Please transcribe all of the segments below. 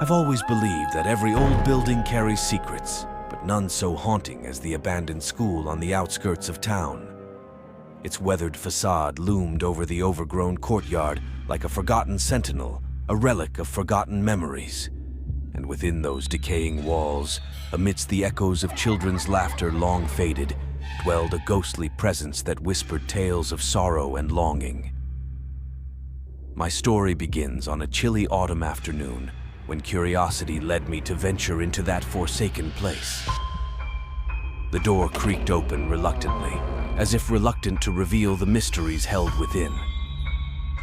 I've always believed that every old building carries secrets, but none so haunting as the abandoned school on the outskirts of town. Its weathered facade loomed over the overgrown courtyard like a forgotten sentinel, a relic of forgotten memories. And within those decaying walls, amidst the echoes of children's laughter long faded, dwelled a ghostly presence that whispered tales of sorrow and longing. My story begins on a chilly autumn afternoon, when curiosity led me to venture into that forsaken place. The door creaked open reluctantly, as if reluctant to reveal the mysteries held within.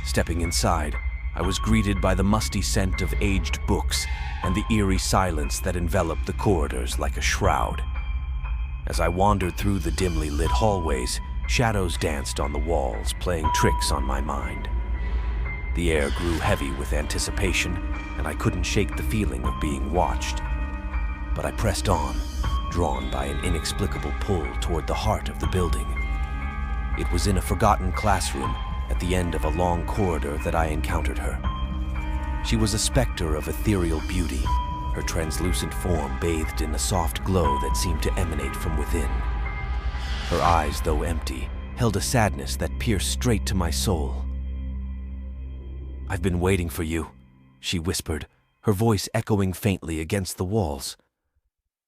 Stepping inside, I was greeted by the musty scent of aged books and the eerie silence that enveloped the corridors like a shroud. As I wandered through the dimly lit hallways, shadows danced on the walls, playing tricks on my mind. The air grew heavy with anticipation, and I couldn't shake the feeling of being watched. But I pressed on, drawn by an inexplicable pull toward the heart of the building. It was in a forgotten classroom at the end of a long corridor that I encountered her. She was a specter of ethereal beauty, her translucent form bathed in a soft glow that seemed to emanate from within. Her eyes, though empty, held a sadness that pierced straight to my soul. "I've been waiting for you," she whispered, her voice echoing faintly against the walls.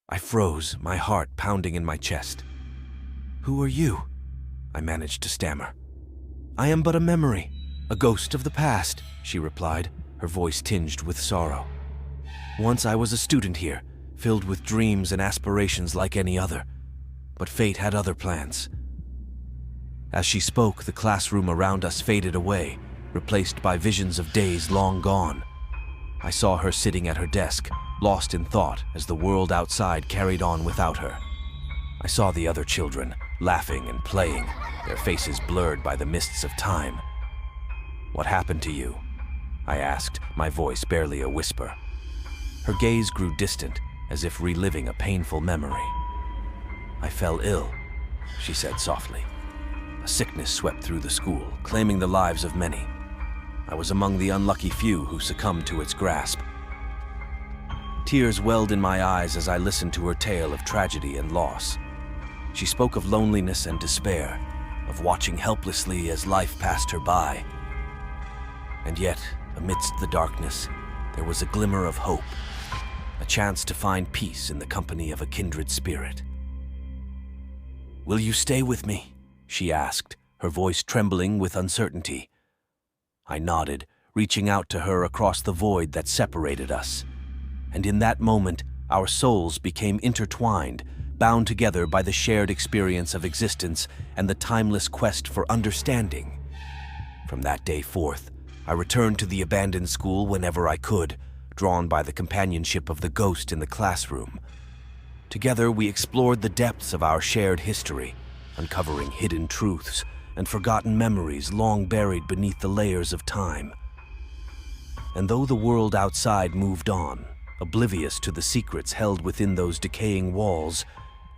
I froze, my heart pounding in my chest. "Who are you?" I managed to stammer. "I am but a memory, a ghost of the past," she replied, her voice tinged with sorrow. "Once I was a student here, filled with dreams and aspirations like any other, but fate had other plans." As she spoke, the classroom around us faded away, replaced by visions of days long gone. I saw her sitting at her desk, lost in thought as the world outside carried on without her. I saw the other children, laughing and playing, their faces blurred by the mists of time. "What happened to you?" I asked, my voice barely a whisper. Her gaze grew distant, as if reliving a painful memory. "I fell ill," she said softly. "A sickness swept through the school, claiming the lives of many. I was among the unlucky few who succumbed to its grasp." Tears welled in my eyes as I listened to her tale of tragedy and loss. She spoke of loneliness and despair, of watching helplessly as life passed her by. And yet, amidst the darkness, there was a glimmer of hope, a chance to find peace in the company of a kindred spirit. "Will you stay with me?" she asked, her voice trembling with uncertainty. I nodded, reaching out to her across the void that separated us. And in that moment, our souls became intertwined, bound together by the shared experience of existence and the timeless quest for understanding. From that day forth, I returned to the abandoned school whenever I could, drawn by the companionship of the ghost in the classroom. Together, we explored the depths of our shared history, uncovering hidden truths and forgotten memories long buried beneath the layers of time. And though the world outside moved on, oblivious to the secrets held within those decaying walls,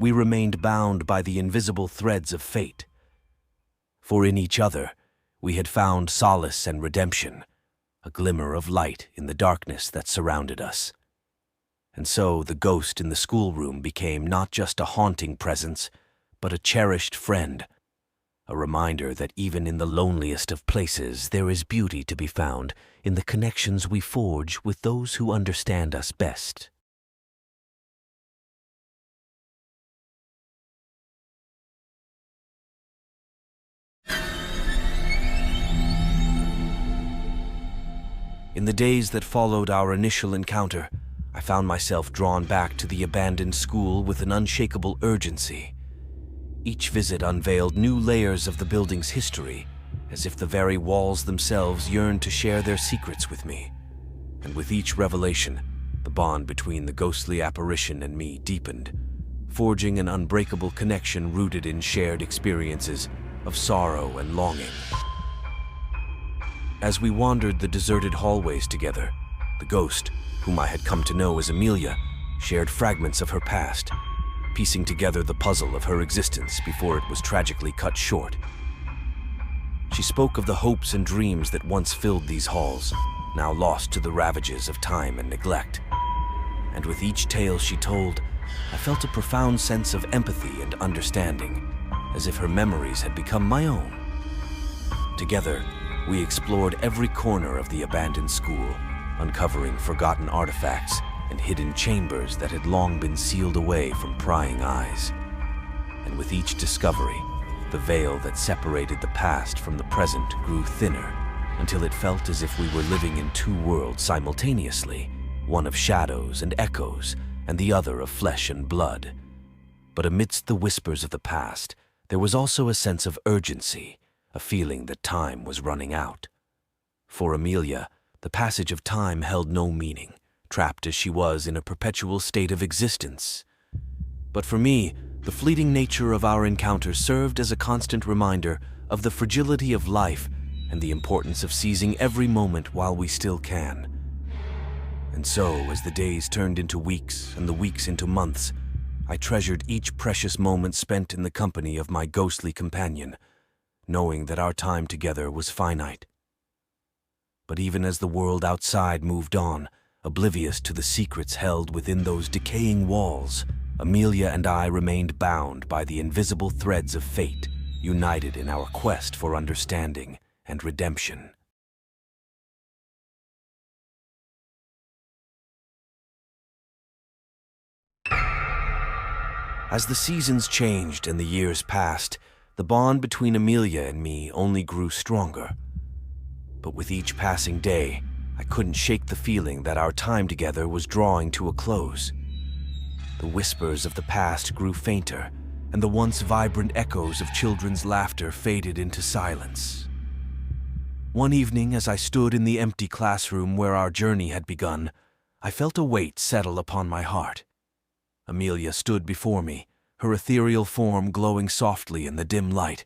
we remained bound by the invisible threads of fate. For in each other, we had found solace and redemption, a glimmer of light in the darkness that surrounded us. And so the ghost in the schoolroom became not just a haunting presence, but a cherished friend, a reminder that even in the loneliest of places there is beauty to be found in the connections we forge with those who understand us best. In the days that followed our initial encounter, I found myself drawn back to the abandoned school with an unshakable urgency. Each visit unveiled new layers of the building's history, as if the very walls themselves yearned to share their secrets with me. And with each revelation, the bond between the ghostly apparition and me deepened, forging an unbreakable connection rooted in shared experiences of sorrow and longing. As we wandered the deserted hallways together, the ghost, whom I had come to know as Amelia, shared fragments of her past, piecing together the puzzle of her existence before it was tragically cut short. She spoke of the hopes and dreams that once filled these halls, now lost to the ravages of time and neglect. and with each tale she told, I felt a profound sense of empathy and understanding, as if her memories had become my own. Together, we explored every corner of the abandoned school, uncovering forgotten artifacts and hidden chambers that had long been sealed away from prying eyes. And with each discovery, the veil that separated the past from the present grew thinner, until it felt as if we were living in two worlds simultaneously, one of shadows and echoes, and the other of flesh and blood. But amidst the whispers of the past, there was also a sense of urgency, a feeling that time was running out. For Amelia, the passage of time held no meaning, trapped as she was in a perpetual state of existence. But for me, the fleeting nature of our encounter served as a constant reminder of the fragility of life and the importance of seizing every moment while we still can. And so, as the days turned into weeks and the weeks into months, I treasured each precious moment spent in the company of my ghostly companion, knowing that our time together was finite. But even as the world outside moved on, oblivious to the secrets held within those decaying walls, Amelia and I remained bound by the invisible threads of fate, united in our quest for understanding and redemption. As the seasons changed and the years passed, the bond between Amelia and me only grew stronger. But with each passing day, I couldn't shake the feeling that our time together was drawing to a close. The whispers of the past grew fainter, and the once vibrant echoes of children's laughter faded into silence. One evening, as I stood in the empty classroom where our journey had begun, I felt a weight settle upon my heart. Amelia stood before me, her ethereal form glowing softly in the dim light.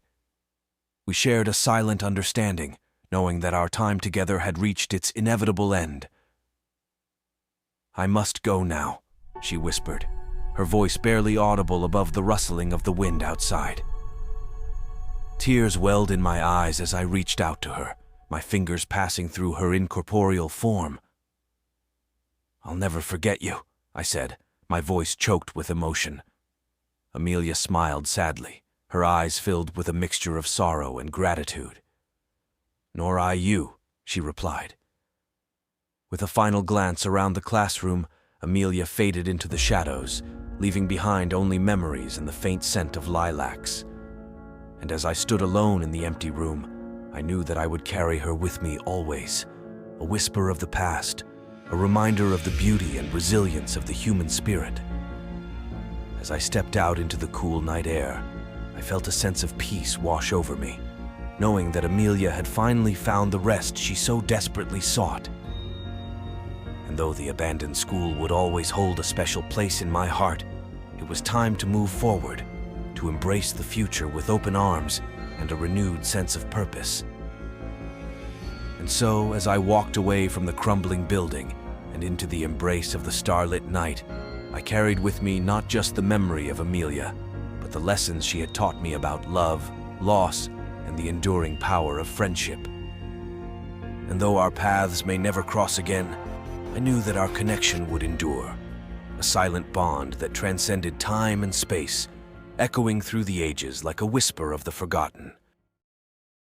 We shared a silent understanding, knowing that our time together had reached its inevitable end. "I must go now," she whispered, her voice barely audible above the rustling of the wind outside. Tears welled in my eyes as I reached out to her, my fingers passing through her incorporeal form. "I'll never forget you," I said, my voice choked with emotion. Amelia smiled sadly, her eyes filled with a mixture of sorrow and gratitude. "Nor I you," she replied. With a final glance around the classroom, Amelia faded into the shadows, leaving behind only memories and the faint scent of lilacs. And as I stood alone in the empty room, I knew that I would carry her with me always, a whisper of the past, a reminder of the beauty and resilience of the human spirit. As I stepped out into the cool night air, I felt a sense of peace wash over me, knowing that Amelia had finally found the rest she so desperately sought. And though the abandoned school would always hold a special place in my heart, it was time to move forward, to embrace the future with open arms and a renewed sense of purpose. And so, as I walked away from the crumbling building and into the embrace of the starlit night, I carried with me not just the memory of Amelia, but the lessons she had taught me about love, loss, and the enduring power of friendship. And though our paths may never cross again, I knew that our connection would endure, a silent bond that transcended time and space, echoing through the ages like a whisper of the forgotten.